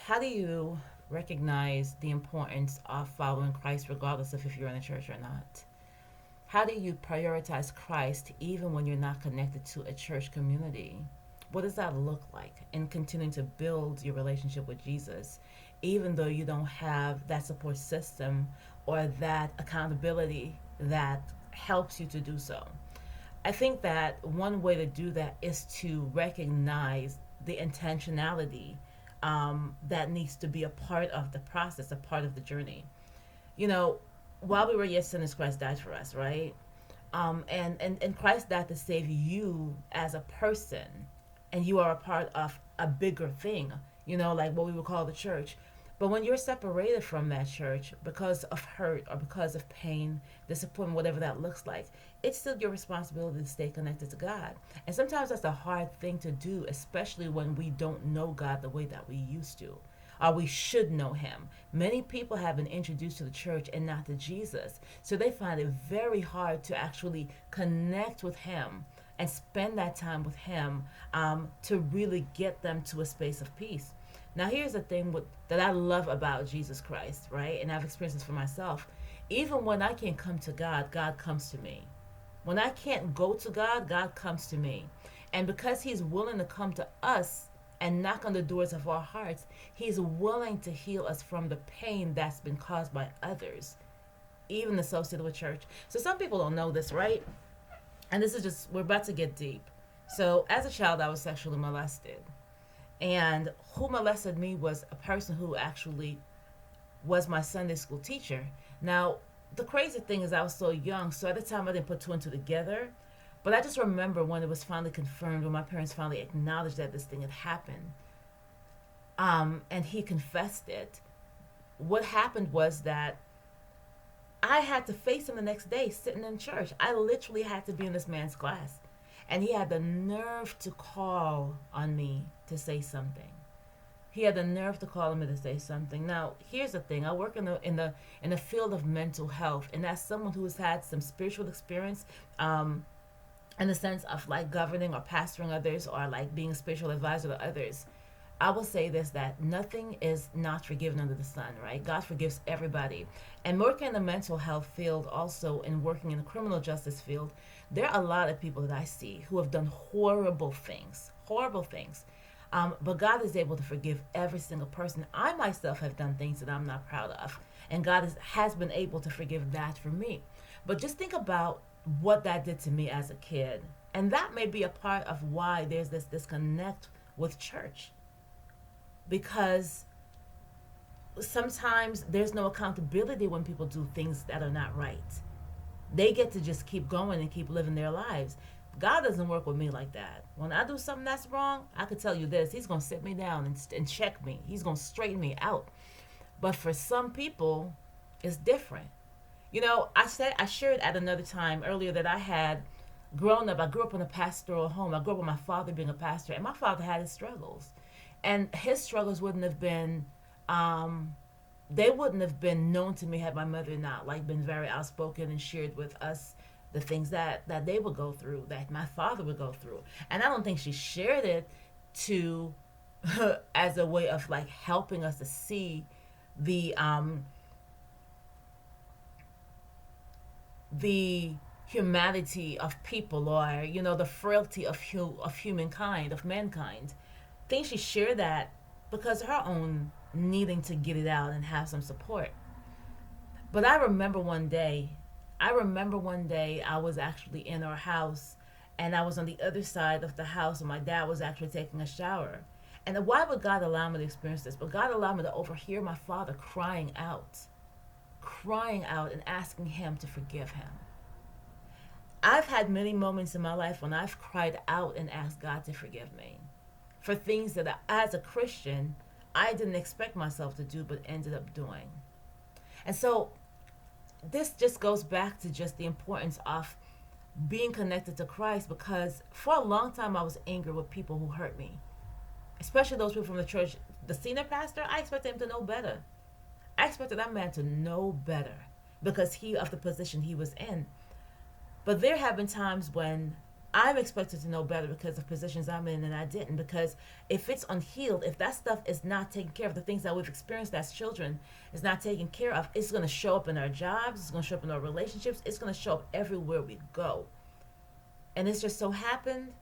how do you recognize the importance of following Christ regardless of if you're in a church or not? How do you prioritize Christ even when you're not connected to a church community? What does that look like in continuing to build your relationship with Jesus, even though you don't have that support system or that accountability that helps you to do so? I think that one way to do that is to recognize the intentionality that needs to be a part of the process, a part of the journey. You know, while we were yet sinners, Christ died for us, right? And Christ died to save you as a person, and you are a part of a bigger thing, like what we would call the church. But when you're separated from that church because of hurt or because of pain, disappointment, whatever that looks like, it's still your responsibility to stay connected to God. And sometimes that's a hard thing to do, especially when we don't know God the way that we used to, or we should know Him. Many people have been introduced to the church and not to Jesus, so they find it very hard to actually connect with Him and spend that time with Him, to really get them to a space of peace. Now, here's the thing that I love about Jesus Christ, right? And I've experienced this for myself. Even when I can't come to God, God comes to me. When I can't go to God, God comes to me. And because He's willing to come to us and knock on the doors of our hearts, He's willing to heal us from the pain that's been caused by others, even associated with church. So some people don't know this, right? And this is just, we're about to get deep. So as a child, I was sexually molested. And who molested me was a person who actually was my Sunday school teacher. Now, the crazy thing is I was so young, so at the time I didn't put two and two together. But I just remember when it was finally confirmed, when my parents finally acknowledged that this thing had happened, and he confessed it. What happened was that I had to face him the next day sitting in church. I literally had to be in this man's class. And he had the nerve to call on me to say something. He had the nerve to call on me to say something. Now, here's the thing. I work in the field of mental health, and as someone who has had some spiritual experience, in the sense of like governing or pastoring others or like being a spiritual advisor to others, I will say this, that nothing is not forgiven under the sun, right? God forgives everybody. And working in the mental health field, also in working in the criminal justice field, there are a lot of people that I see who have done horrible things, horrible things. But God is able to forgive every single person. I myself have done things that I'm not proud of, and God has been able to forgive that for me. But just think about what that did to me as a kid. And that may be a part of why there's this disconnect with church, because sometimes there's no accountability when people do things that are not right. They get to just keep going and keep living their lives. God doesn't work with me like that. When I do something that's wrong, I could tell you this: He's going to sit me down and check me. He's going to straighten me out. But for some people, it's different. I shared at another time earlier that I had grown up. I grew up in a pastoral home. I grew up with my father being a pastor, and my father had his struggles, and his struggles wouldn't have been, they wouldn't have been known to me had my mother not like been very outspoken and shared with us the things that they would go through, that my father would go through. And I don't think she shared it to as a way of like helping us to see the the humanity of people, or the frailty of humankind, of mankind. I think she shared that because of her own needing to get it out and have some support. But I remember one day I was actually in our house, and I was on the other side of the house, and my dad was actually taking a shower. And why would God allow me to experience this? But God allowed me to overhear my father crying out and asking him to forgive him. I've had many moments in my life when I've cried out and asked God to forgive me for things that as a Christian, I didn't expect myself to do but ended up doing. And so this just goes back to just the importance of being connected to Christ, because for a long time I was angry with people who hurt me, especially those people from the church. The senior pastor, I expected him to know better. I expected that man to know better because of the position he was in. But there have been times when I'm expected to know better because of positions I'm in and I didn't. Because if it's unhealed, if that stuff is not taken care of, the things that we've experienced as children is not taken care of, it's going to show up in our jobs, it's going to show up in our relationships, it's going to show up everywhere we go. And it's just so happened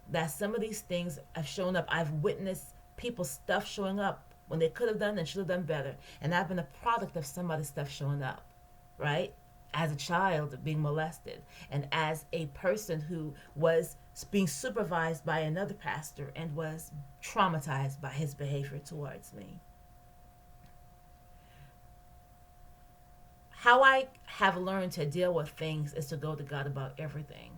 that some of these things have shown up. I've witnessed people's stuff showing up when they could have done and should have done better. And I've been a product of somebody's stuff showing up, right? As a child being molested, and as a person who was being supervised by another pastor and was traumatized by his behavior towards me. How I have learned to deal with things is to go to God about everything.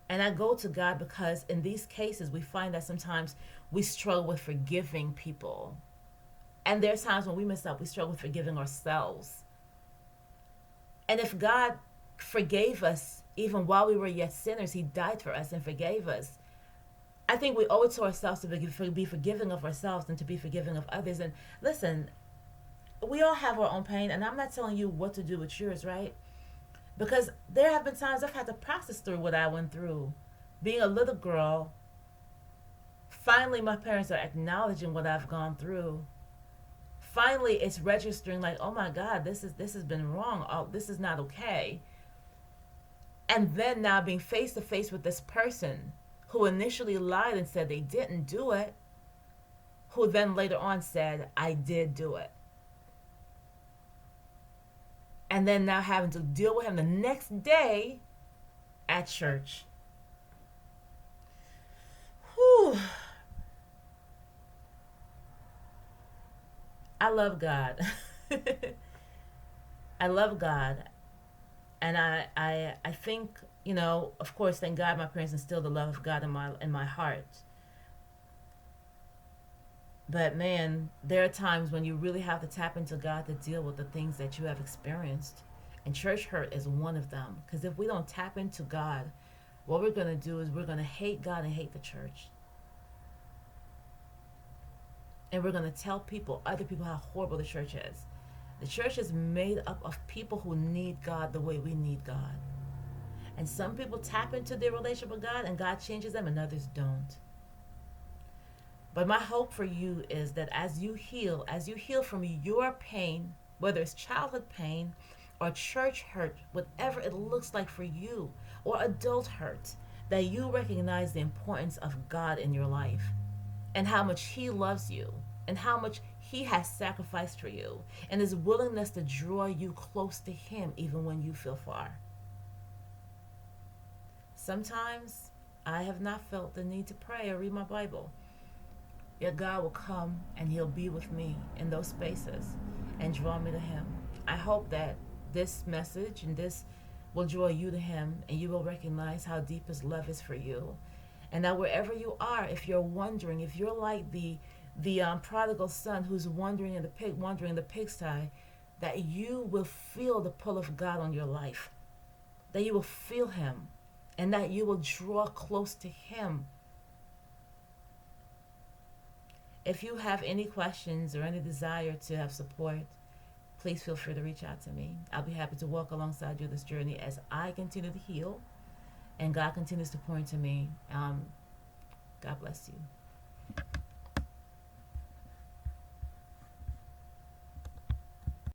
And I go to God because in these cases, we find that sometimes we struggle with forgiving people. And there's times when we mess up, we struggle with forgiving ourselves. And if God forgave us even while we were yet sinners, He died for us and forgave us. I think we owe it to ourselves to be forgiving of ourselves and to be forgiving of others. And listen, we all have our own pain, and I'm not telling you what to do with yours, right? Because there have been times I've had to process through what I went through. Being a little girl, finally my parents are acknowledging what I've gone through. Finally it's registering like, oh my God, this has been wrong. Oh, this is not okay. And then now being face to face with this person who initially lied and said they didn't do it, who then later on said, I did do it. And then now having to deal with him the next day at church. Whew. I love God. I love God. And I think, of course, thank God my parents instilled the love of God in my heart. But man, there are times when you really have to tap into God to deal with the things that you have experienced. And church hurt is one of them. Because if we don't tap into God, what we're going to do is we're going to hate God and hate the church. And we're going to tell other people, how horrible the church is. The church is made up of people who need God the way we need God. And some people tap into their relationship with God and God changes them and others don't. But my hope for you is that as you heal from your pain, whether it's childhood pain or church hurt, whatever it looks like for you, or adult hurt, that you recognize the importance of God in your life and how much He loves you and how much He has sacrificed for you and His willingness to draw you close to Him even when you feel far. Sometimes I have not felt the need to pray or read my Bible. Yet God will come and He'll be with me in those spaces and draw me to Him. I hope that this message and this will draw you to Him and you will recognize how deep His love is for you. And that wherever you are, if you're wondering, if you're like the prodigal son who's wandering in the pigsty, that you will feel the pull of God on your life. That you will feel Him and that you will draw close to Him. If you have any questions or any desire to have support, please feel free to reach out to me. I'll be happy to walk alongside you this journey as I continue to heal and God continues to pour into me. God bless you.